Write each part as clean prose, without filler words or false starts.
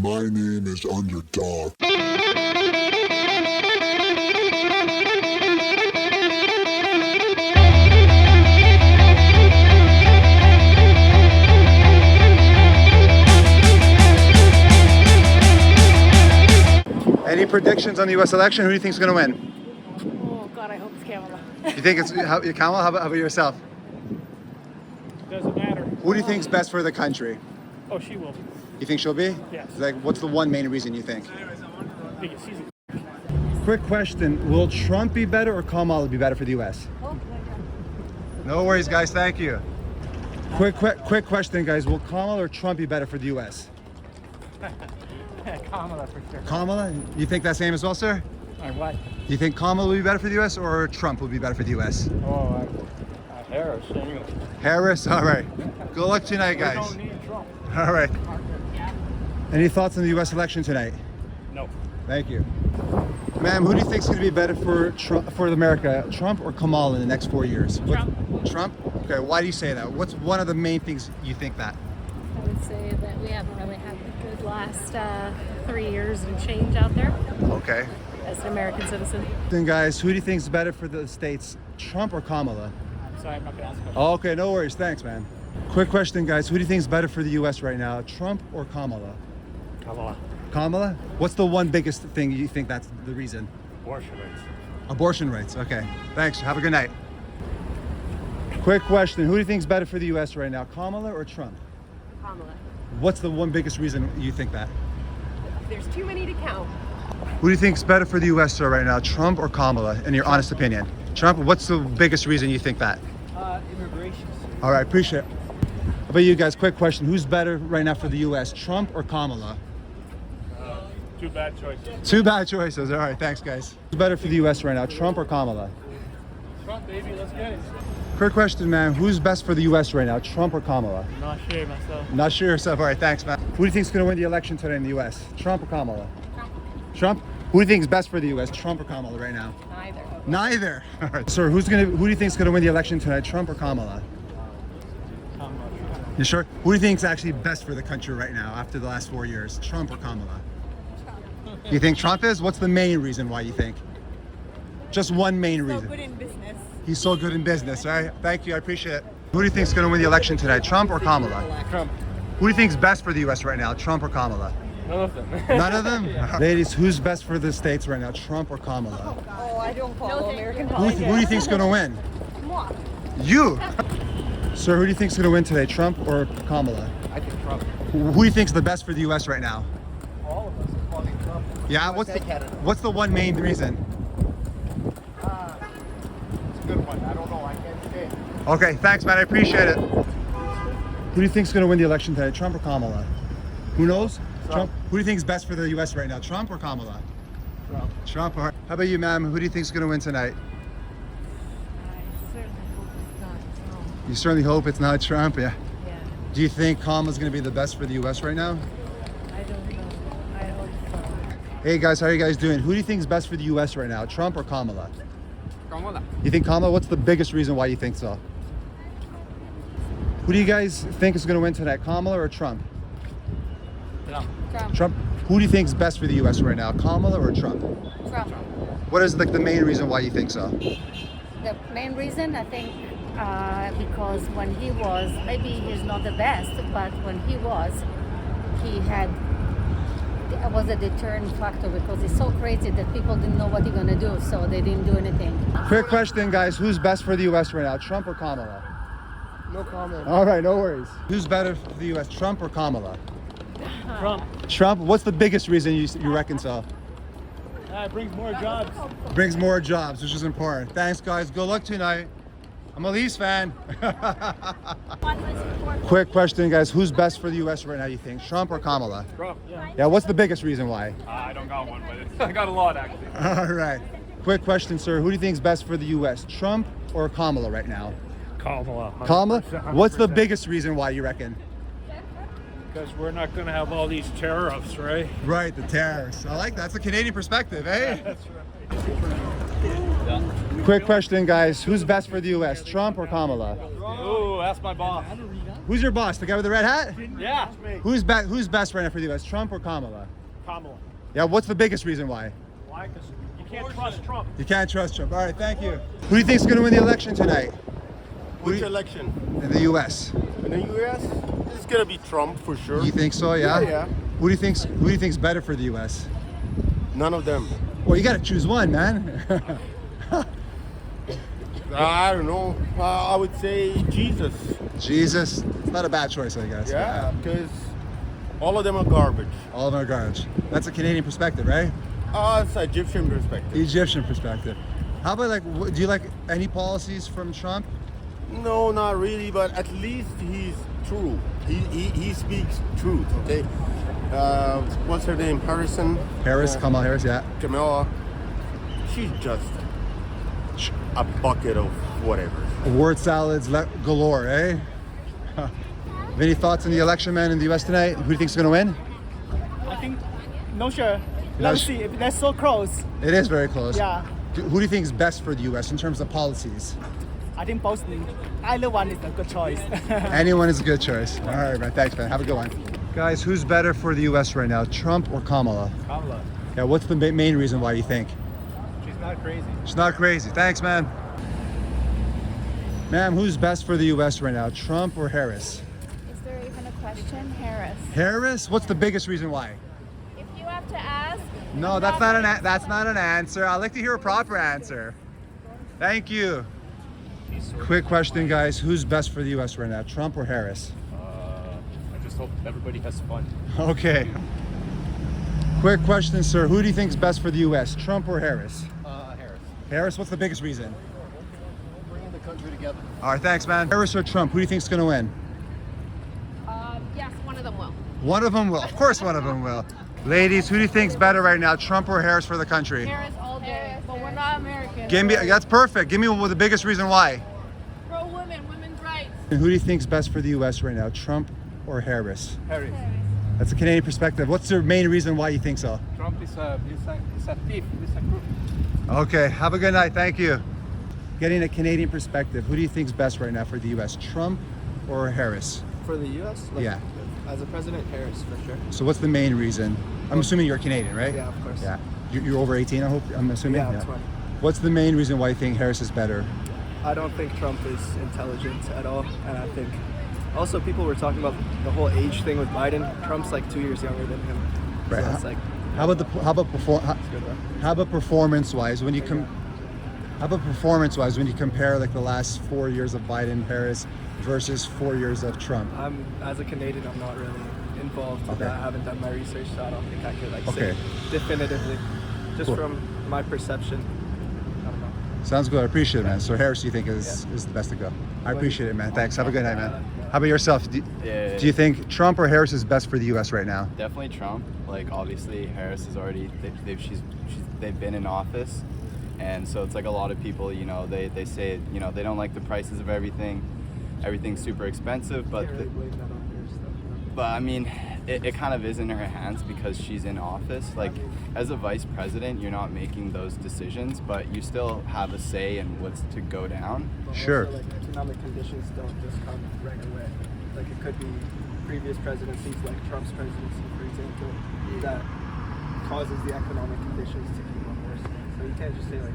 My name is Underdog. Any predictions on the U.S. election? Who do you think is going to win? Oh God, I hope it's Kamala. You think it's Kamala? How about yourself? Doesn't matter. Who do you think is best for the country? Oh, she will be. You think she'll be? Yes. Like, what's the one main reason you think? Because she's Quick question: will Trump be better or Kamala be better for the U.S.? No worries, guys. Thank you. Quick question, guys: will Kamala or Trump be better for the U.S.? Kamala for sure. Kamala? You think that same as well, sir? Or what? You think Kamala will be better for the U.S. or Trump will be better for the U.S.? Oh, Harris. Anyway. Harris? All right. Good luck tonight, We guys. don't need Trump. All right. Any thoughts on the U.S. election tonight? No. Thank you. Ma'am, who do you think is going to be better for America, Trump or Kamala in the next 4 years? Trump? Okay, why do you say that? What's one of the main things you think that? I would say that we haven't really had a good last 3 years and change out there Okay. as an American citizen. Then guys, who do you think is better for the States, Trump or Kamala? I'm sorry, I'm not going to ask questions. Oh, okay, no worries. Thanks, man. Quick question, guys. Who do you think is better for the U.S. right now, Trump or Kamala? Kamala. Kamala? What's the one biggest thing you think that's the reason? Abortion rates. Abortion rates. Okay. Thanks. Have a good night. Quick question. Who do you think is better for the U.S. right now, Kamala or Trump? Kamala. What's the one biggest reason you think that? There's too many to count. Who do you think is better for the U.S. sir, right now, Trump or Kamala, in your honest opinion? Trump. What's the biggest reason you think that? Immigration. All right. Appreciate it. How about you guys? Quick question. Who's better right now for the U.S., Trump or Kamala? Two bad choices. Two bad choices. All right. Thanks, guys. Who's better for the U.S. right now, Trump or Kamala? Trump, baby, let's get it. Quick question, man. Who's best for the U.S. right now, Trump or Kamala? Not sure myself. Not sure yourself. All right, thanks, man. Who do you think is going to win the election today in the U.S.? Trump or Kamala? Trump. Who do you think is best for the U.S.? Trump or Kamala right now? Neither. Neither. All right. Sir, who do you think is going to win the election tonight? Trump or Kamala? You sure? Who do you think is actually best for the country right now after the last 4 years? Trump or Kamala? You think Trump is? What's the main reason why you think? Just one main reason. So good in business. He's so good in business, all right? Thank you, I appreciate it. Who do you think is going to win the election tonight, Trump or Kamala? Trump. Who do you think is best for the U.S. right now, Trump or Kamala? None of them. None of them? Ladies, who's best for the States right now, Trump or Kamala? Oh, I don't follow American Who politics. do you think is going to win? You! Sir, who do you think is going to win today, Trump or Kamala? I think Trump. Who do you think is the best for the U.S. right now? All of us are calling Trump. Yeah, what's the one main reason? It's a good one. I don't know. I can't say. Okay, thanks, man. I appreciate it. Who do you think is going to win the election today, Trump or Kamala? Who knows? Trump. Who do you think is best for the U.S. right now, Trump or Kamala? Trump. Trump. All right. How about you, ma'am? Who do you think is going to win tonight? You certainly hope it's not Trump, yeah. Yeah, Do you think Kamala's going to be the best for the U.S. right now? I don't know. I hope so. Hey guys, how are you guys doing? Who do you think is best for the U.S. right now, Trump or Kamala? Kamala. You think Kamala? What's the biggest reason why you think so? Who do you guys think is going to win tonight, Kamala or Trump? Trump. Trump. Who do you think is best for the U.S. right now, Kamala or Trump? Trump. What is like the main reason why you think so? The main reason, I think, because when he was, maybe he's not the best, but when he was a deterrent factor because he's so crazy that people didn't know what he's gonna do, so they didn't do anything. Quick question, guys. Who's best for the U.S. right now, Trump or Kamala? No comment. All right, no worries. Who's better for the U.S., Trump or Kamala? Trump. Trump. What's the biggest reason you reckon so? It brings more jobs. Brings more jobs, which is important. Thanks, guys. Good luck tonight. I'm a Leafs fan. Quick question, guys. Who's best for the U.S. right now, you think? Trump or Kamala? Trump. Yeah. Yeah, what's the biggest reason why? I don't got one, but I got a lot actually. All right. Quick question, sir. Who do you think is best for the U.S., Trump or Kamala right now? Kamala. Kamala? What's the biggest reason why you reckon? Because we're not going to have all these tariffs, right? Right, the tariffs. I like that. That's a Canadian perspective, eh? That's right. Quick question, guys. Who's best for the U.S., Trump or Kamala? Oh, that's my boss. Who's your boss? The guy with the red hat? Yeah. Who's best right now for the U.S.? Trump or Kamala? Kamala. Yeah. What's the biggest reason why? Why? Because you can't trust Trump. You can't trust Trump. All right. Thank you. Who do you think's going to win the election tonight Which election? in the U.S.? In the U.S., it's gonna be Trump for sure. You think so? Yeah. Yeah. Who do you think's better for the U.S.? None of them. Well, you got to choose one, man. I don't know. I would say Jesus. Jesus. It's not a bad choice, I guess. Yeah, because all of them are garbage. All of them are garbage. That's a Canadian perspective, right? It's Egyptian perspective. Egyptian perspective. How about do you like any policies from Trump? No, not really, but at least he's true. He speaks truth, okay? What's her name? Harris, Kamala Harris, yeah. Kamala. She's just a bucket of whatever. Word salads galore, eh? Have any thoughts on the election, man, in the U.S. tonight? Who do you think's going to win? I think, no sure. No Let's sh- see. If that's so close. It is very close. Yeah. Who do you think is best for the U.S. in terms of policies? I think both. Either one is a good choice. Anyone is a good choice. All right, man. Thanks, man. Have a good one. Guys, who's better for the U.S. right now, Trump or Kamala? Kamala. Yeah, what's the main reason why you think? She's not crazy. She's not crazy. Thanks, man. Ma'am, who's best for the U.S. right now, Trump or Harris? Is there even a question? Harris. Harris? What's the biggest reason why? If you have to ask. No, that's not an answer. I'd like to hear a proper answer. Thank you. Quick question, guys. Who's best for the U.S. right now, Trump or Harris? I just hope everybody has fun. Okay. Quick question, sir. Who do you think is best for the U.S., Trump or Harris? Harris. Harris, what's the biggest reason? Bringing the country together. All right, thanks, man. Harris or Trump, who do you think is going to win? Yes, one of them will. One of them will. Of course one of them will. Ladies, who do you think is better right now, Trump or Harris for the country? Harris all day. But we're not American. Give me, that's perfect. Give me the biggest reason why. Pro women, women's rights. And who do you think is best for the U.S. right now, Trump or Harris? Harris. That's a Canadian perspective. What's the main reason why you think so? Trump is a thief. He's a crook. Okay, have a good night. Thank you. Getting a Canadian perspective, who do you think is best right now for the U.S., Trump or Harris? For the U.S.? Yeah. As a president, Harris, for sure. So what's the main reason? I'm assuming you're Canadian, right? Yeah, of course. Yeah. You're over 18, I hope, I'm assuming? Yeah, 20. What's the main reason why you think Harris is better? I don't think Trump is intelligent at all, and I think also people were talking about the whole age thing with Biden. Trump's like 2 years younger than him. Right. So it's like, How about performance-wise when you compare like the last 4 years of Biden, Harris versus 4 years of Trump? as a Canadian, I'm not really involved with Okay. that. I haven't done my research, so I don't think I could Okay. say definitively. Just Cool. from my perception, I don't know. Sounds good. I appreciate it, man. So Harris, you think is the best to go? I appreciate it, man. Thanks. Have a good night, man. How about yourself? Do you think Trump or Harris is best for the U.S. right now? Definitely Trump. Like obviously Harris is already they've been in office, and so it's like a lot of people, you know, they say, you know, they don't like the prices of everything. Everything's super expensive, but Can't really blame that on your stuff. but I mean, it kind of is in her hands because she's in office. Like as a vice president, you're not making those decisions, but you still have a say in what's to go down. But Sure. Also, like, economic conditions don't just come right away. Like it could be previous presidencies, like Trump's presidency, for example, that causes the economic conditions to keep on worsening. So you can't just say like,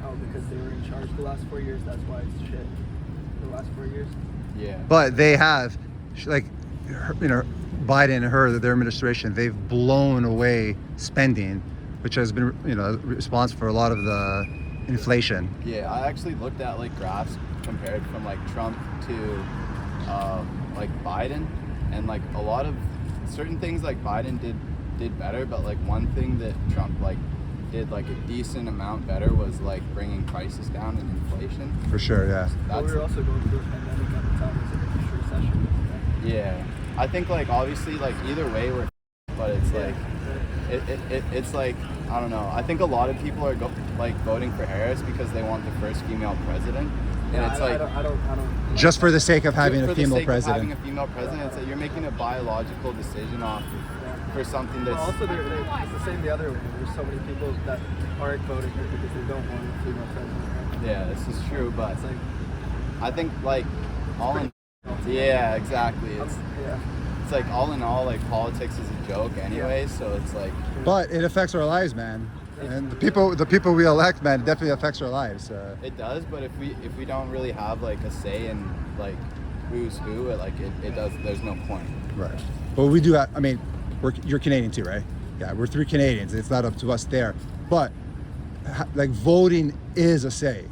oh, because they were in charge the last 4 years, that's why it's shit. The last 4 years. Yeah. But they have, like, you know, Biden and their administration, they've blown away spending, which has been, you know, responsible for a lot of the inflation. Yeah, I actually looked at like graphs compared from like Trump to like Biden, and like a lot of certain things like Biden did better, but like one thing that Trump like did like a decent amount better was like bringing prices down and inflation. For sure, yeah. But we were also going through a pandemic at the time. It was like a huge recession. Right? Yeah, I think like obviously like either way we're, but it's like it's like I don't know. I think a lot of people are like voting for Harris because they want the first female president, and Yeah, it's I like don't Just for the sake of having for a the female sake of president. having a female president, it's like you're making a biological decision off for something Well, that's also, it's the same the other way. There's so many people that aren't voting for because they don't want a female president. Right? yeah, this is true, but It's like I think like all in Yeah, exactly. Yeah. It's like all in all, like politics is a joke anyway. So it's like But it affects our lives, man. And the people we elect, man, it definitely affects our lives. it does. But if we don't really have like a say in like who's who, it does. There's no point. Right. But we do have, I mean, you're Canadian too, right? Yeah, we're 3 Canadians. It's not up to us there. But like voting is a say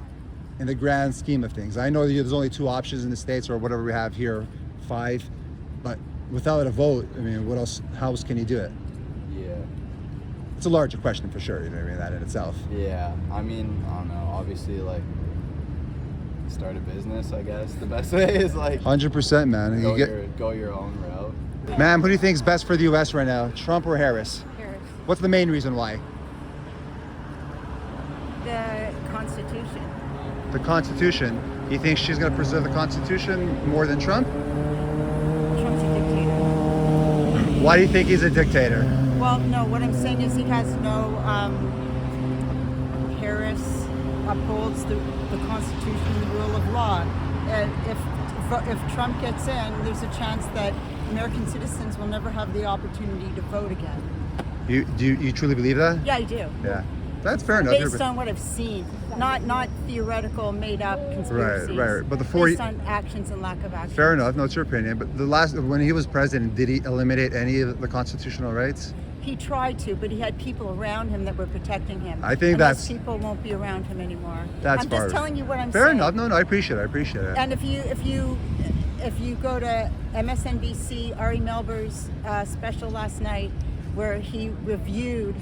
in the grand scheme of things. I know there's only 2 options in the States or whatever we have here, 5. But without a vote, I mean, how else can you do it? Yeah. It's a larger question for sure, you know what I mean, that in itself. Yeah. I mean, I don't know. Obviously, like start a business. I guess the best way is like 100%, man. go your own route. Ma'am, who do you think is best for the U.S. right now, Trump or Harris? Harris. What's the main reason why? The Constitution. The Constitution. You think she's going to preserve the Constitution more than Trump? Trump's a dictator. Why do you think he's a dictator? Well, no, what I'm saying is he has no, Harris upholds the Constitution and the rule of law. And if Trump gets in, there's a chance that American citizens will never have the opportunity to vote again. You truly believe that? Yeah, I do. Yeah. That's fair enough. Based on what I've seen, not theoretical, made-up conspiracies. Right. But based on actions and lack of action. Fair enough. No, it's your opinion. But when he was president, did he eliminate any of the constitutional rights? He tried to, but he had people around him that were protecting him. I think and those people won't be around him anymore. I'm just telling you what I'm saying. Fair enough. No, I appreciate it. And if you go to MSNBC, Ari Melber's special last night, where he reviewed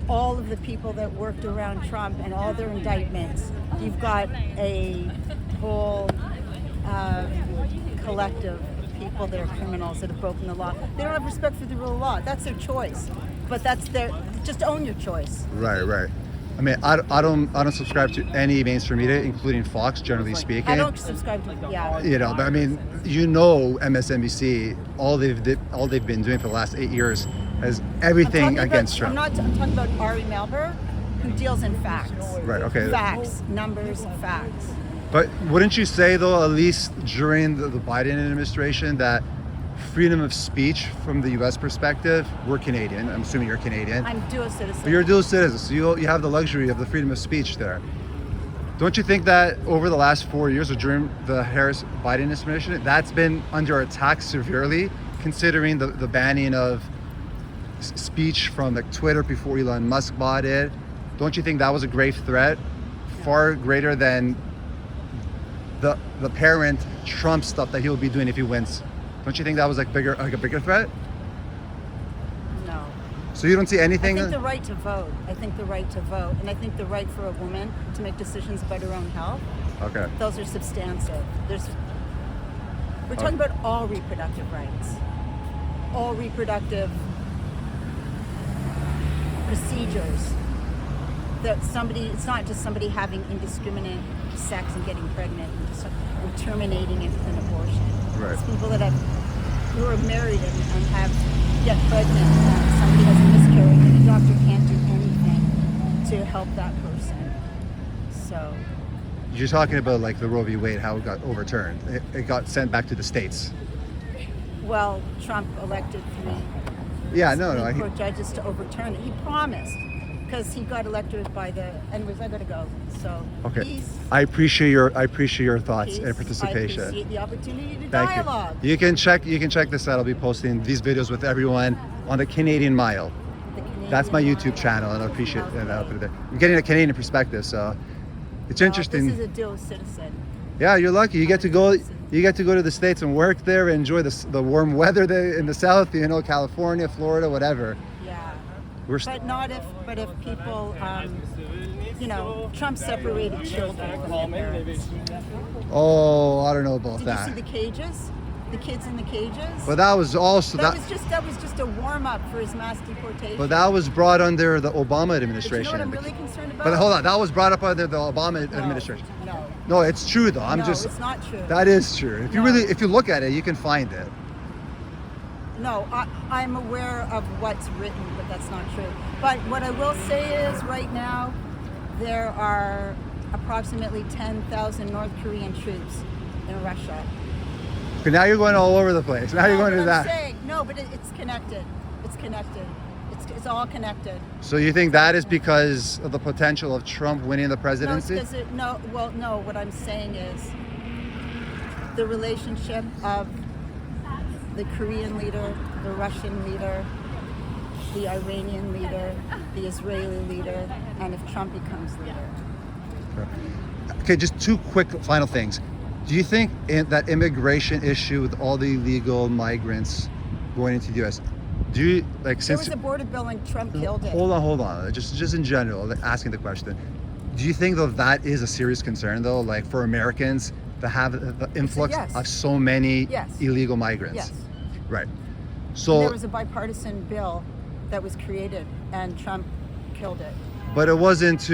all of the people that worked around Trump and all their indictments, you've got a whole collective of people that are criminals that have broken the law. They don't have respect for the rule of law. That's their choice, but just own your choice. Right. I mean, I don't subscribe to any mainstream media, including Fox, generally speaking. I don't subscribe to but I mean, MSNBC, all they've been doing for the last 8 years has everything against Trump. I'm talking about Ari Melber, who deals in facts. Right. Okay. Facts, numbers, facts. But wouldn't you say, though, at least during the Biden administration, that freedom of speech from the U.S. perspective, we're Canadian. I'm assuming you're Canadian. I'm dual citizen. But you're a dual citizen, so you have the luxury of the freedom of speech there. Don't you think that over the last 4 years or during the Harris-Biden administration, that's been under attack severely, considering the banning of speech from like Twitter before Elon Musk bought it? Don't you think that was a grave threat, far greater than the parent Trump stuff that he'll be doing if he wins? Don't you think that was a bigger threat? No. So you don't see anything? I think the right to vote. And I think the right for a woman to make decisions about her own health. Okay. Those are substantive. We're talking about all reproductive rights. All reproductive procedures. It's not just somebody having indiscriminate sex and getting pregnant and just terminating it with an abortion. Right. It's people who are married and get pregnant and somebody has a miscarriage and the doctor can't do anything to help that person. So you're talking about like the Roe v. Wade, how it got overturned. It got sent back to the states. Well, Trump elected 3 Supreme Court judges to overturn it. He promised, because he got elected by anyways, I gotta go. So okay. I appreciate your thoughts and participation. I appreciate the opportunity to Thank dialogue. You can check this out. I'll be posting these videos with everyone on the Canadian Mile. That's my YouTube channel, and I appreciate it. And I'll put it there. I'm getting a Canadian perspective, so it's interesting. This is a dual citizen. Yeah, you're lucky. You get to go to the States and work there and enjoy the warm weather there in the South, California, Florida, whatever. Yeah. But if people, Trump separated children from their parents. Oh, I don't know about that. Did you see the cages? The kids in the cages? But that was also that was just a warm up for his mass deportation. But that was brought under the Obama administration. But you know what I'm really concerned about? But hold on, that was brought up under the Obama administration. No, it's true though. It's not true. That is true. If you look at it, you can find it. No, I'm aware of what's written, but that's not true. But what I will say is right now, there are approximately 10,000 North Korean troops in Russia. Okay, now you're going all over the place. Now you're going to I'm that. saying, no, but it's connected. It's connected. It's all connected. So you think that is because of the potential of Trump winning the No, presidency? it's because no. What I'm saying is the relationship of the Korean leader, the Russian leader, the Iranian leader, the Israeli leader, and if Trump becomes leader. Okay, just two quick final things. Do you think that immigration issue with all the illegal migrants going into the U.S., do you, like, There since... was a border bill and Trump killed it. Hold on. Just in general, like, asking the question. Do you think, though, that is a serious concern, though, like, for Americans to have the influx yes. of so many Yes. illegal migrants? Yes. Right. And So, there was a bipartisan bill that was created, and Trump killed it. but it wasn't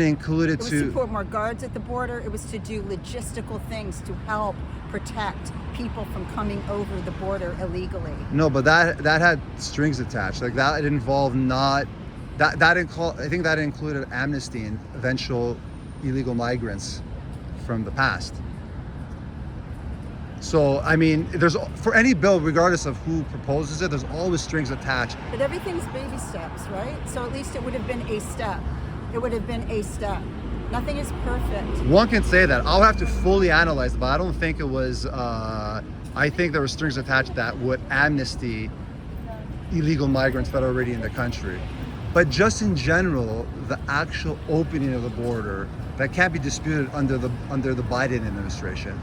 included It was to... to put more guards at the border. It was to do logistical things to help protect people from coming over the border illegally. No, but that had strings attached. Like, that involved not... I think that included amnesty and eventual illegal migrants from the past. So, I mean, there's, for any bill, regardless of who proposes it, there's always strings attached. But everything's baby steps, right? So at least it would have been a step. It would have been a step. Nothing is perfect. One can say that. I'll have to fully analyze it, but I don't think it was, I think there were strings attached that would amnesty illegal migrants that are already in the country. But just in general, the actual opening of the border, that can't be disputed under the Biden administration.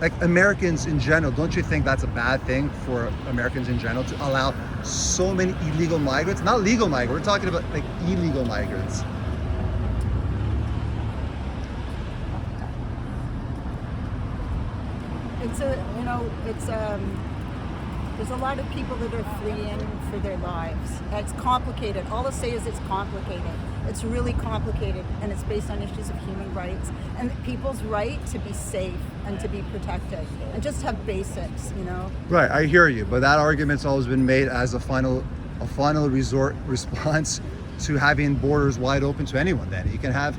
Like, Americans in general, don't you think that's a bad thing for Americans in general to allow so many illegal migrants? Not legal migrants, we're talking about like illegal migrants. There's a lot of people that are fleeing for their lives. It's complicated. All I'll say is it's complicated. It's really complicated, and it's based on issues of human rights and people's right to be safe and to be protected and just have basics, you know? Right, I hear you, but that argument's always been made as a final resort response to having borders wide open to anyone. Then you can have,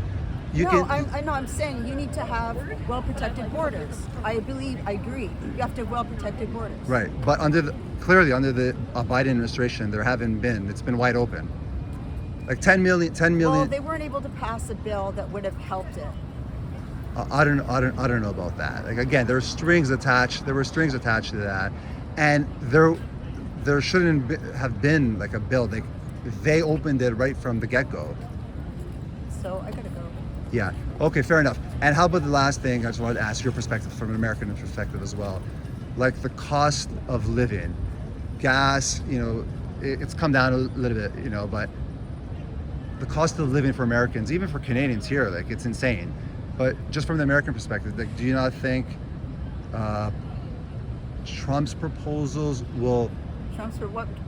I'm saying you need to have well-protected borders. I agree. You have to have well-protected borders. Right, but clearly under the Biden administration, there haven't been. It's been wide open. Like 10 million. Well, they weren't able to pass a bill that would have helped it. I don't know about that. Like, again, there were strings attached to that, and there shouldn't have been like a bill. They opened it right from the get-go. So I gotta go. Yeah. Okay, fair enough. And how about the last thing? I just wanted to ask your perspective from an American perspective as well. Like the cost of living, gas. You know, it's come down a little bit. You know, but the cost of living for Americans, even for Canadians here, like, it's insane. But just from the American perspective, like, do you not think Trump's proposals will...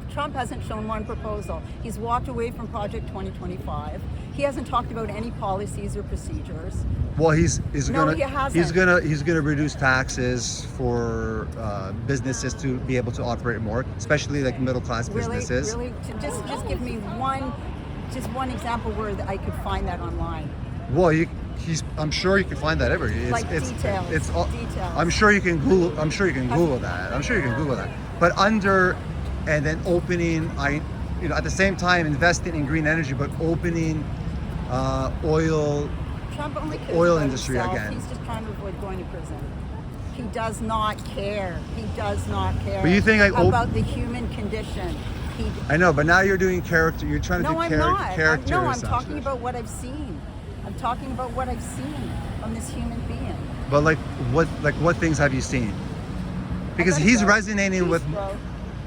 Trump hasn't shown one proposal. He's walked away from Project 2025. He hasn't talked about any policies or procedures. Well, he's No, gonna he hasn't. he's gonna reduce taxes for businesses to be able to operate more, especially like middle class businesses. Really, just give me one example where I could find that online. Well, I'm sure you can find that everywhere. Details. Details. I'm sure you can Google that. But and then opening, at the same time investing in green energy, but opening oil industry himself. again. He's just trying to avoid going to prison. He does not care. He does not care. But you think about the human condition. I know, but now you're doing character. You're trying to do character. No, I'm talking about what I've seen. I'm talking about what I've seen from this human being. But what things have you seen? Because he's resonating with. Bro.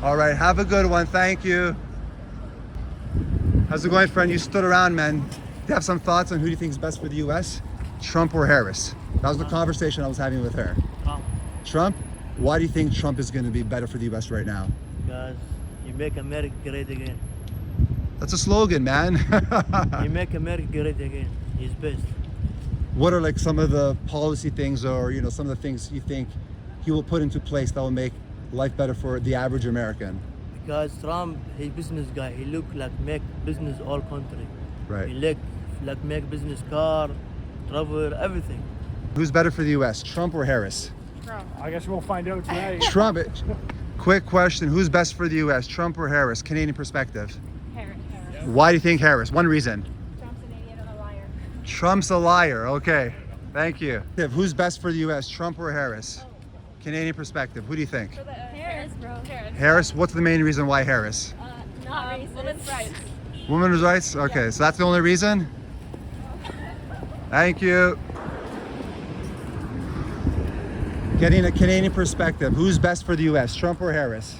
All right, have a good one. Thank you. How's it going, friend? You stood around, man. Do you have some thoughts on who do you think is best for the U.S.? Trump or Harris? That was the conversation I was having with her. Trump? Why do you think Trump is going to be better for the U.S. right now? Because you make America great again. That's a slogan, man. You make America great again. He's best. What are like some of the policy things, or some of the things you think he will put into place that will make life better for the average American? Because Trump, he's business guy. He look like make business all country. Right. He like make business car, travel, everything. Who's better for the U.S., Trump or Harris? I guess we'll find out tonight. Trump. Quick question: who's best for the U.S., Trump or Harris? Canadian perspective. Harris. Why do you think Harris? One reason. Trump's an idiot and a liar. Trump's a liar. Okay, thank you. Who's best for the U.S., Trump or Harris? Canadian perspective. Who do you think? Harris, bro. Harris. What's the main reason why Harris? Not racist. Women's rights. Women's rights. Okay, so that's the only reason. Thank you. Getting a Canadian perspective. Who's best for the U.S., Trump or Harris?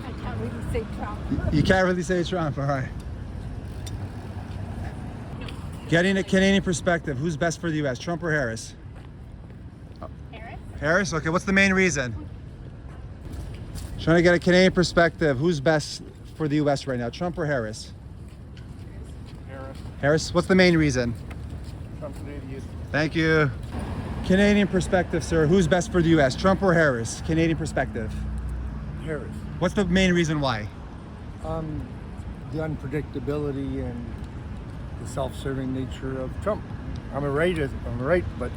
I can't really say Trump. You can't really say Trump. All right. Getting a Canadian perspective. Who's best for the U.S., Trump or Harris? Harris? Harris? Okay, what's the main reason? Trying to get a Canadian perspective. Who's best for the U.S. right now, Trump or Harris? Harris. Harris, what's the main reason? Trump's an idiot. Thank you. Canadian perspective, sir. Who's best for the U.S., Trump or Harris? Canadian perspective. Harris. What's the main reason why? The unpredictability and the self-serving nature of Trump. I'm right, but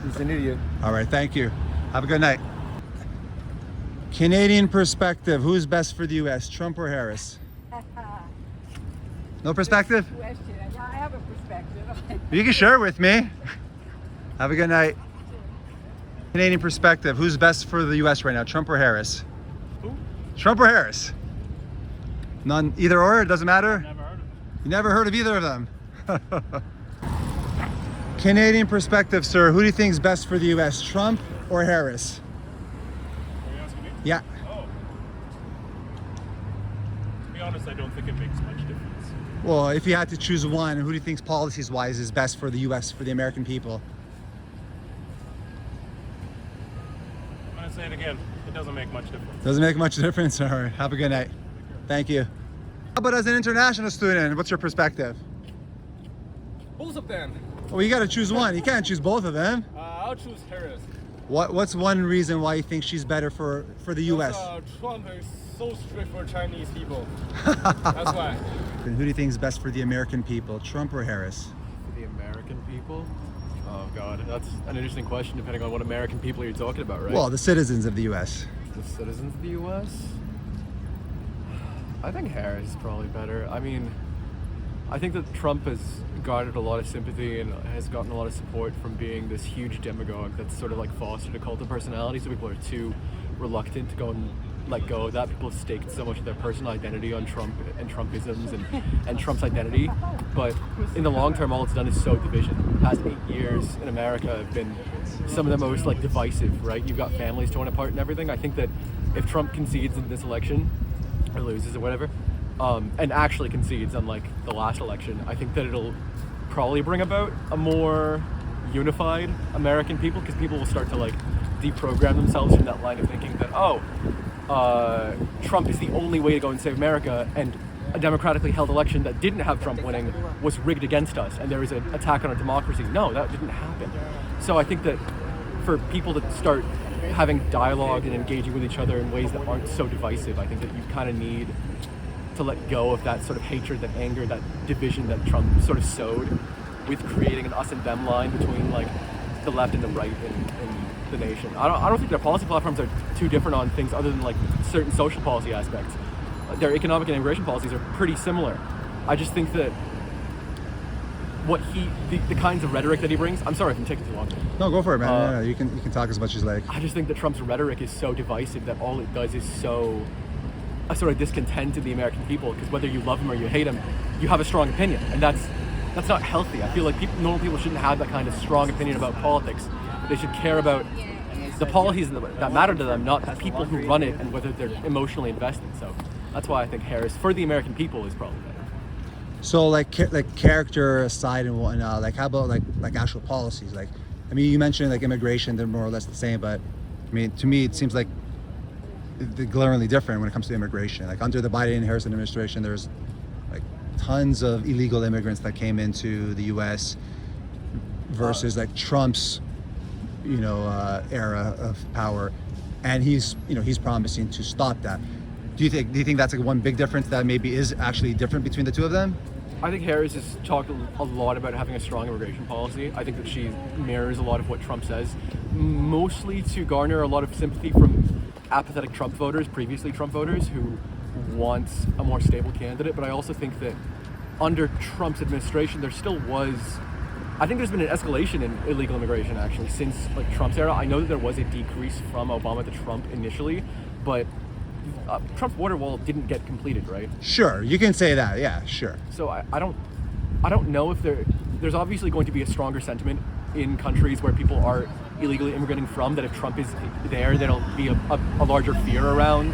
he's an idiot. All right, thank you. Have a good night. Canadian perspective. Who's best for the U.S., Trump or Harris? No perspective? Question. I have a perspective. You can share it with me. Have a good night. Canadian perspective. Who's best for the U.S. right now, Trump or Harris? Who? Trump or Harris? None, either or, it doesn't matter? Never heard of it. You never heard of either of them? Canadian perspective, sir. Who do you think is best for the U.S., Trump or Harris? Are you asking me? Yeah. Oh. To be honest, I don't think it makes much difference. Well, if you had to choose one, who do you think policies-wise is best for the U.S., for the American people? I'm going to say it again. It doesn't make much difference. Doesn't make much difference? All right, have a good night. Thank you. How about as an international student, what's your perspective? Both of them. Well, you got to choose one. You can't choose both of them. I'll choose Harris. What's one reason why you think she's better for the U.S.? Trump is so strict for Chinese people. That's why. And who do you think is best for the American people, Trump or Harris? For the American people? Oh God, that's an interesting question depending on what American people you're talking about, right? Well, the citizens of the U.S. The citizens of the U.S.? I think Harris is probably better. I mean, I think that Trump has garnered a lot of sympathy and has gotten a lot of support from being this huge demagogue that's sort of like fostered a cult of personality, so people are too reluctant to go and let go of that. People have staked so much of their personal identity on Trump and Trumpisms and Trump's identity. But in the long term, all it's done is sow division. The past 8 years in America have been some of the most like divisive, right? You've got families torn apart and everything. I think that if Trump concedes in this election, or loses or whatever, and actually concedes unlike the last election, I think that it'll probably bring about a more unified American people, because people will start to like deprogram themselves from that line of thinking that, Trump is the only way to go and save America, and a democratically held election that didn't have Trump winning was rigged against us and there was an attack on our democracy. No, that didn't happen. So I think that for people to start having dialogue and engaging with each other in ways that aren't so divisive, I think that you kind of need to let go of that sort of hatred, that anger, that division that Trump sort of sowed with creating an us and them line between like the left and the right in the nation. I don't think their policy platforms are too different on things other than like certain social policy aspects. Their economic and immigration policies are pretty similar. I just think that the kinds of rhetoric that he brings, I'm sorry if I'm taking too long. No, go for it, man. No, you can talk as much as you like. I just think that Trump's rhetoric is so divisive that all it does is sow a sort of discontent in the American people, because whether you love him or you hate him, you have a strong opinion, and that's not healthy. I feel like normal people shouldn't have that kind of strong opinion about politics. They should care about the policies that matter to them, not the people who run it and whether they're emotionally invested. So that's why I think Harris, for the American people, is probably better. So like character aside and whatnot, like how about like actual policies? Like, I mean, you mentioned like immigration, they're more or less the same, but I mean, to me, it seems like they're glaringly different when it comes to immigration. Like under the Biden-Harris administration, there's like tons of illegal immigrants that came into the U.S. versus like Trump's, era of power, and he's promising to stop that. Do you think that's like one big difference that maybe is actually different between the two of them? I think Harris has talked a lot about having a strong immigration policy. I think that she mirrors a lot of what Trump says, mostly to garner a lot of sympathy from apathetic Trump voters, previously Trump voters, who want a more stable candidate. But I also think that under Trump's administration, there still was, I think there's been an escalation in illegal immigration actually since like Trump's era. I know that there was a decrease from Obama to Trump initially, but Trump's border wall didn't get completed, right? Sure, you can say that. Yeah, sure. So I don't know if there's obviously going to be a stronger sentiment in countries where people are illegally immigrating from, that if Trump is there, there'll be a larger fear around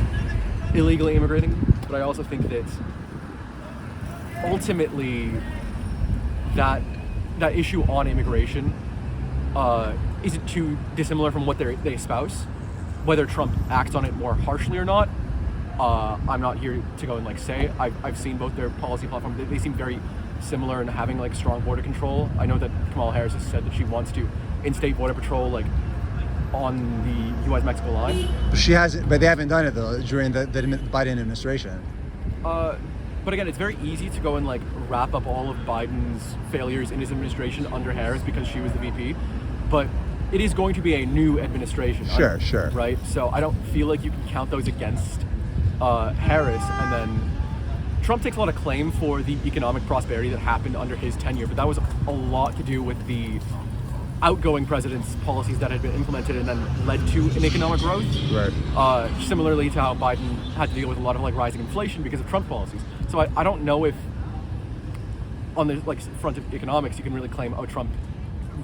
illegally immigrating. But I also think that ultimately that issue on immigration isn't too dissimilar from what they espouse. Whether Trump acts on it more harshly or not, I'm not here to go and like say. I've seen both their policy platforms. They seem very similar in having like strong border control. I know that Kamala Harris has said that she wants to instate border patrol like on the U.S.-Mexico line. But they haven't done it though during the Biden administration. But again, it's very easy to go and like wrap up all of Biden's failures in his administration under Harris because she was the VP. But it is going to be a new administration. Sure. Right? So I don't feel like you can count those against Harris. And then Trump takes a lot of claim for the economic prosperity that happened under his tenure, but that was a lot to do with the outgoing president's policies that had been implemented and then led to an economic growth. Right. Similarly to how Biden had to deal with a lot of like rising inflation because of Trump policies. So I don't know if on the like front of economics you can really claim, oh, Trump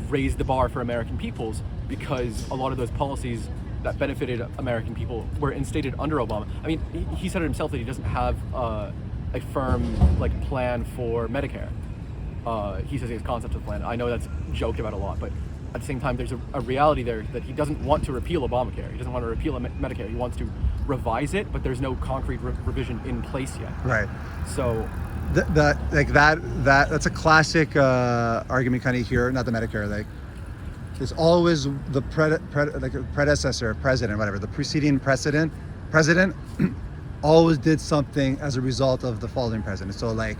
raised the bar for American peoples, because a lot of those policies that benefited American people were instated under Obama. I mean, he said it himself that he doesn't have a firm like plan for Medicare. He says he has concept of the plan. I know that's joked about a lot, but at the same time, there's a reality there that he doesn't want to repeal Obamacare. He doesn't want to repeal Medicare. He wants to revise it, but there's no concrete revision in place yet. Right. So that's a classic argument kind of here. Not the Medicare, like there's always the predecessor president, whatever, the preceding president always did something as a result of the following president. So like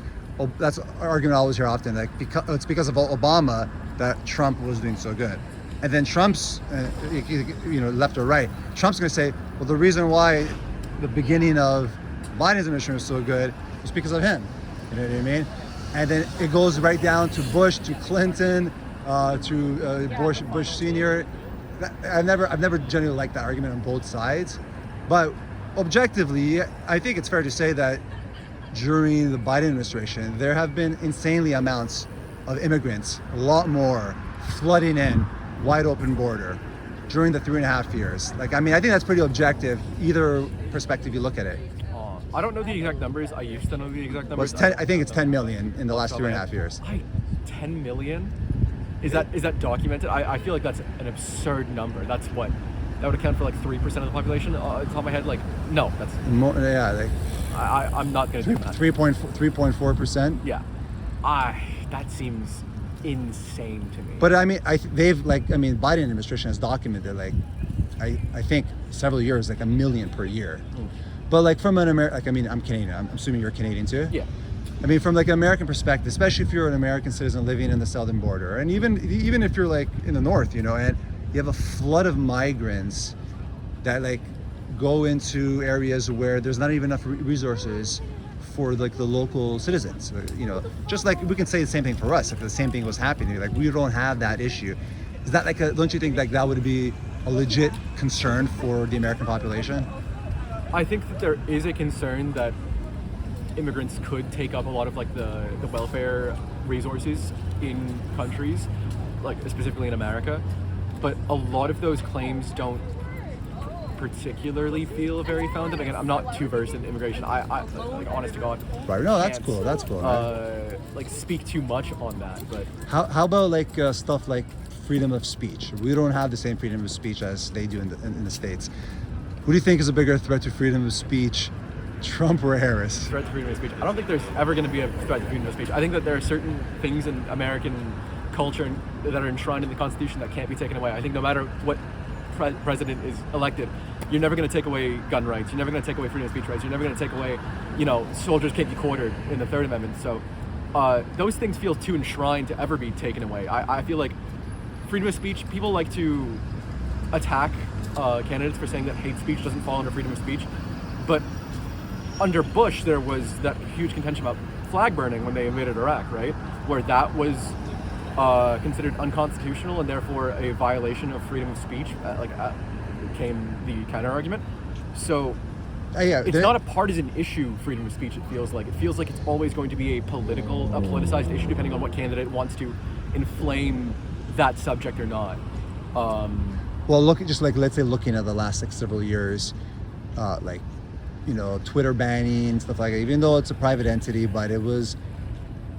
that's an argument I always hear often, like it's because of Obama that Trump was doing so good. And then Trump's, left or right, Trump's going to say, well, the reason why the beginning of Biden's administration was so good was because of him. You know what I mean? And then it goes right down to Bush, to Clinton, to Bush Senior. I've never generally liked that argument on both sides, but objectively, I think it's fair to say that during the Biden administration, there have been insanely amounts of immigrants, a lot more, flooding in, wide open border during the 3.5 years. Like, I mean, I think that's pretty objective, either perspective you look at it. I don't know the exact numbers. I used to know the exact numbers. Well, I think it's 10 million in the last 3.5 years. 10 million? Is that documented? I feel like that's an absurd number. That's what? That would account for like 3% of the population on the top of my head? Like, no, that's... More, yeah, like... I'm not going to do that. 3.4%? Yeah. That seems insane to me. But I mean, Biden administration has documented like, I think several years, like 1 million per year. But like from an American, I'm Canadian. I'm assuming you're Canadian too. Yeah. I mean, from like an American perspective, especially if you're an American citizen living in the southern border, and even if you're like in the north, and you have a flood of migrants that like go into areas where there's not even enough resources for like the local citizens. Just like we can say the same thing for us if the same thing was happening. Like we don't have that issue. Is that like don't you think like that would be a legit concern for the American population? I think that there is a concern that immigrants could take up a lot of like the welfare resources in countries, like specifically in America. But a lot of those claims don't particularly feel very founded. Again, I'm not too versed in immigration. I like, honest to God. Right. No, that's cool. That's cool. Like speak too much on that. But how about like stuff like freedom of speech? We don't have the same freedom of speech as they do in the States. Who do you think is a bigger threat to freedom of speech, Trump or Harris? Threat to freedom of speech. I don't think there's ever going to be a threat to freedom of speech. I think that there are certain things in American culture that are enshrined in the Constitution that can't be taken away. I think no matter what president is elected, you're never going to take away gun rights. You're never going to take away freedom of speech rights. You're never going to take away, soldiers can't be quartered in the Third Amendment. So those things feel too enshrined to ever be taken away. I feel like freedom of speech, people like to attack candidates for saying that hate speech doesn't fall under freedom of speech, but under Bush there was that huge contention about flag burning when they invaded Iraq, right? Where that was considered unconstitutional and therefore a violation of freedom of speech, came the counter argument. So it's not a partisan issue, freedom of speech, it feels like. It feels like it's always going to be a politicized issue depending on what candidate wants to inflame that subject or not. Well, let's say looking at the last several years, Twitter banning, stuff like that, even though it's a private entity, but it was,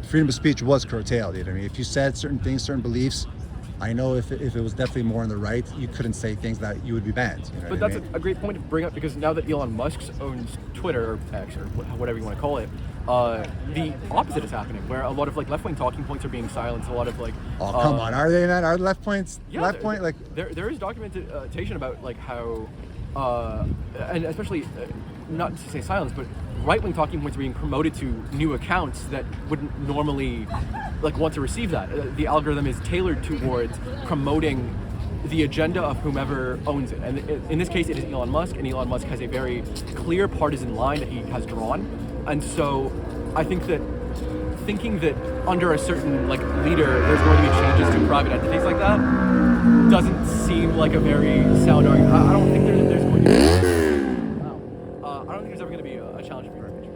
freedom of speech was curtailed. I mean, if you said certain things, certain beliefs, I know if it was definitely more on the right, you couldn't say things that you would be banned. But that's a great point to bring up, because now that Elon Musk owns Twitter, or X, or whatever you want to call it, the opposite is happening, where a lot of left-wing talking points are being silenced. A lot of oh, come on, are they, man? Are left points? Yeah, there is documentation about how, and especially not to say silence, but right-wing talking points are being promoted to new accounts that wouldn't normally want to receive that. The algorithm is tailored towards promoting the agenda of whomever owns it. And in this case, it is Elon Musk, and Elon Musk has a very clear partisan line that he has drawn. And so I think that thinking that under a certain leader, there's going to be changes to private entities like that doesn't seem like a very sound argument. I don't think there's going to be. I don't think there's ever going to be a challenge for image.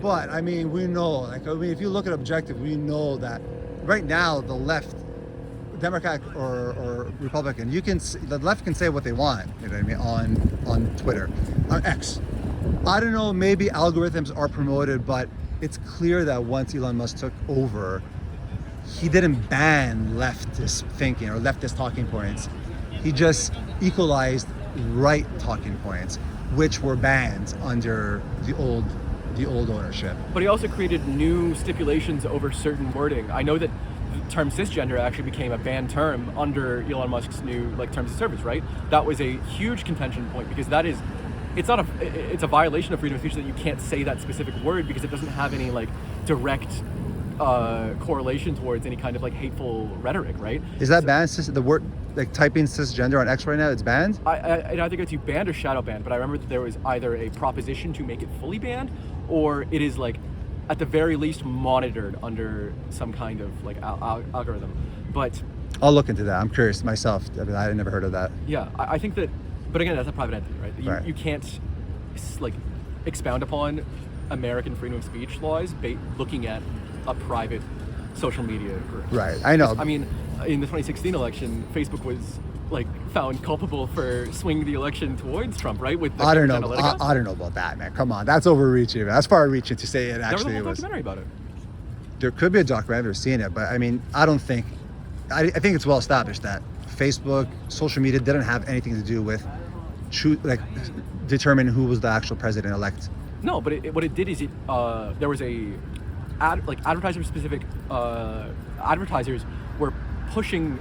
But I mean, we know, if you look at objective, we know that right now the left, Democrat or Republican, the left can say what they want, you know what I mean, on Twitter, on X. I don't know, maybe algorithms are promoted, but it's clear that once Elon Musk took over, he didn't ban leftist thinking or leftist talking points. He just equalized right talking points, which were banned under the old ownership. But he also created new stipulations over certain wording. I know that the term cisgender actually became a banned term under Elon Musk's new terms of service, right? That was a huge contention point, because it's a violation of freedom of speech that you can't say that specific word, because it doesn't have any direct correlation towards any kind of hateful rhetoric, right? Is that banned? The word typing cisgender on X right now, it's banned? It either gets you banned or shadow banned, but I remember that there was either a proposition to make it fully banned, or it is at the very least monitored under some kind of algorithm. But I'll look into that. I'm curious myself. I mean, I had never heard of that. Yeah, I think that, but again, that's a private entity, right? You can't expound upon American freedom of speech laws looking at a private social media group. Right, I know. I mean, in the 2016 election, Facebook was found culpable for swinging the election towards Trump, right? With I don't know. I don't know about that, man. Come on, that's overreaching. That's far-reaching to say it actually there was a was. documentary about it. There could be a documentary. I've never seen it, but I mean, I don't think. I think it's well established that Facebook, social media didn't have anything to do with determine who was the actual president-elect. No, but what it did is there was a advertiser-specific advertisers were pushing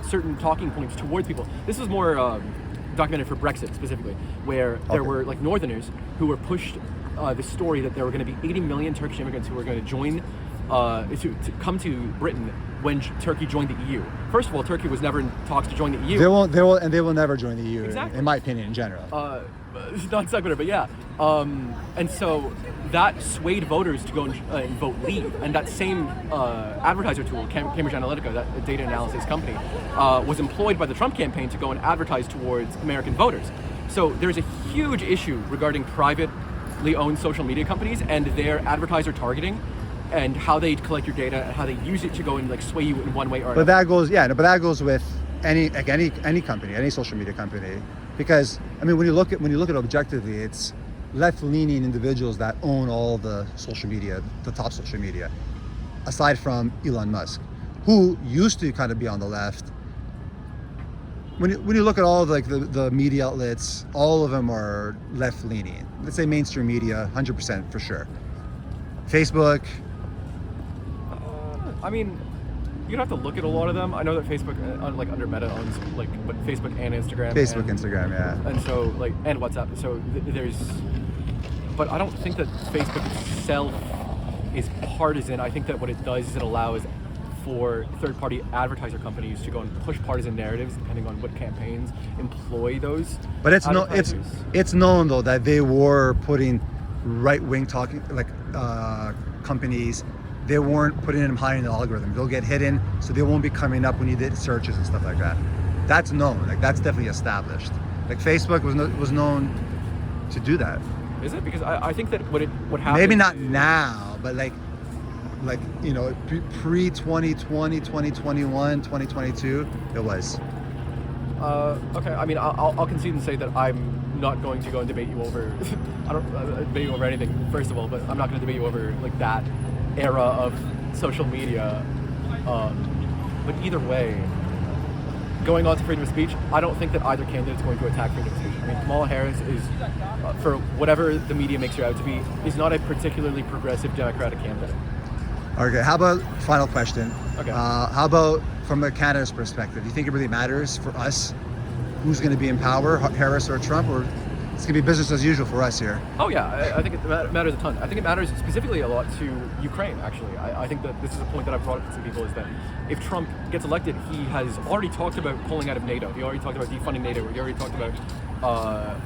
certain talking points towards people. This was more documented for Brexit specifically, where there were Northerners who were pushed the story that there were going to be 80 million Turkish immigrants who were going to join to come to Britain when Turkey joined the EU. First of all, Turkey was never in talks to join the EU. They will never join the EU. Exactly. In my opinion, in general. Not sequitur, but yeah. And so that swayed voters to go and vote Leave. And that same advertiser tool, Cambridge Analytica, that data analysis company, was employed by the Trump campaign to go and advertise towards American voters. So there's a huge issue regarding privately owned social media companies and their advertiser targeting, and how they collect your data and how they use it to go and sway you in one way or another. But that goes with any company, any social media company, because I mean, when you look at it objectively, it's left-leaning individuals that own all the social media, the top social media, aside from Elon Musk, who used to kind of be on the left. When you look at all the media outlets, all of them are left-leaning. Let's say mainstream media, 100% for sure. Facebook. I mean, you'd have to look at a lot of them. I know that Facebook, under Meta, owns but Facebook and Instagram. Instagram, yeah. And so and WhatsApp. So there's, but I don't think that Facebook itself is partisan. I think that what it does is it allows for third-party advertiser companies to go and push partisan narratives depending on what campaigns employ those. But it's advertisers. it's known though that they were putting right-wing talking companies. They weren't putting them high in the algorithm. They'll get hidden, so they won't be coming up when you did searches and stuff like that. That's known. Like that's definitely established. Like Facebook was known to do that. Is it? Because I think that what happened. Maybe not now, but like you know, pre 2020, 2021, 2022, it was. Okay. I mean, I'll concede and say that I'm not going to go and debate you over. I don't debate you over anything. First of all, but I'm not going to debate you over like that era of social media. But either way, going on to freedom of speech, I don't think that either candidate is going to attack freedom of speech. I mean, Kamala Harris is, for whatever the media makes her out to be, is not a particularly progressive Democratic candidate. Okay, how about final question? Okay. How about from a Canada's perspective? Do you think it really matters for us who's going to be in power, Harris or Trump, or it's going to be business as usual for us here? Oh yeah, I think it matters a ton. I think it matters specifically a lot to Ukraine, actually. I think that this is a point that I've brought up to some people, is that if Trump gets elected, he has already talked about pulling out of NATO. He already talked about defunding NATO. He already talked about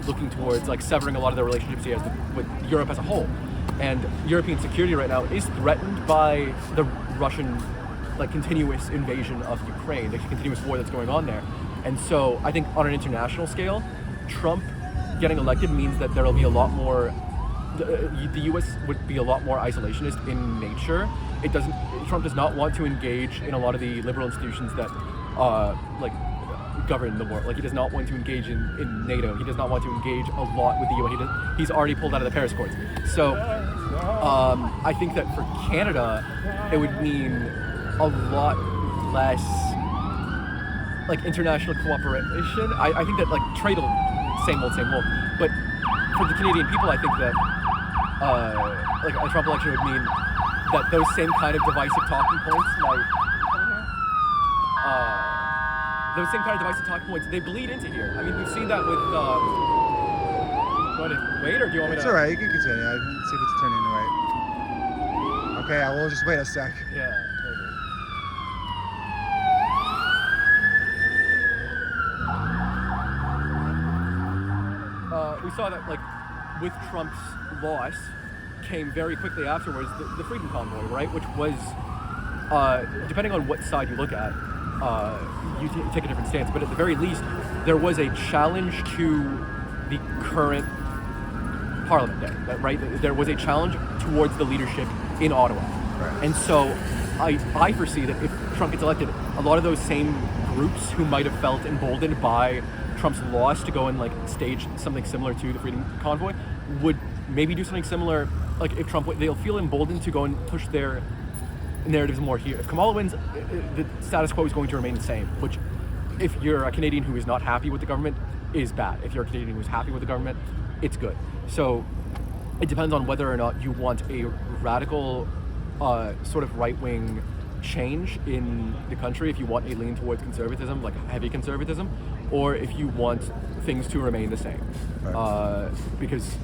looking towards like severing a lot of the relationships he has with Europe as a whole. And European security right now is threatened by the Russian continuous invasion of Ukraine, the continuous war that's going on there. And so I think on an international scale, Trump getting elected means that there will be a lot more, the US would be a lot more isolationist in nature. Trump does not want to engage in a lot of the liberal institutions that govern the world. Like, he does not want to engage in NATO. He does not want to engage a lot with the UN. He's already pulled out of the Paris Accords. So I think that for Canada, it would mean a lot less international cooperation. I think that trade will same old, but for the Canadian people, I think that a Trump election would mean that those same kind of divisive talking points they bleed into here. I mean, we've seen that with you want to wait, or do you want me to? It's alright, you can continue. I can see if it's turning right. Okay, I will just wait a sec. Yeah. We saw that, with Trump's loss, came very quickly afterwards the Freedom Convoy, right? Which was, depending on what side you look at, you take a different stance. But at the very least, there was a challenge to the current Parliament day, right? There was a challenge towards the leadership in Ottawa. Right. And so I foresee that if Trump gets elected, a lot of those same groups who might have felt emboldened by Trump's loss to go and stage something similar to the Freedom Convoy would maybe do something similar. If Trump, they'll feel emboldened to go and push their narratives more here. If Kamala wins, the status quo is going to remain the same, which, if you're a Canadian who is not happy with the government, is bad. If you're a Canadian who's happy with the government, it's good. So it depends on whether or not you want a radical sort of right-wing change in the country, if you want a lean towards conservatism, heavy conservatism, or if you want things to remain the same. Right. Because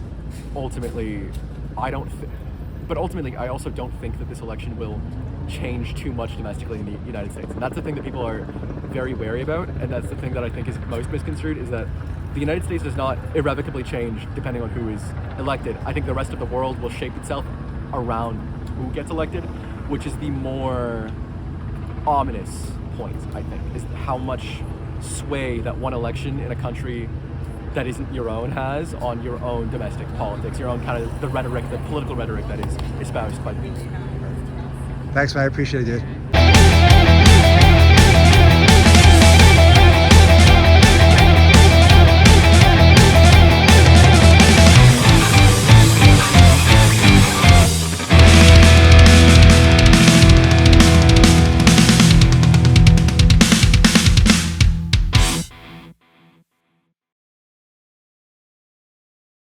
ultimately, I also don't think that this election will change too much domestically in the United States. And that's the thing that people are very wary about, and that's the thing that I think is most misconstrued, is that the United States does not irrevocably change depending on who is elected. I think the rest of the world will shape itself around who gets elected, which is the more ominous point, I think, is how much sway that one election in a country that isn't your own has on your own domestic politics, your own kind of the political rhetoric that is espoused by the media. Thanks, man. I appreciate it, dude.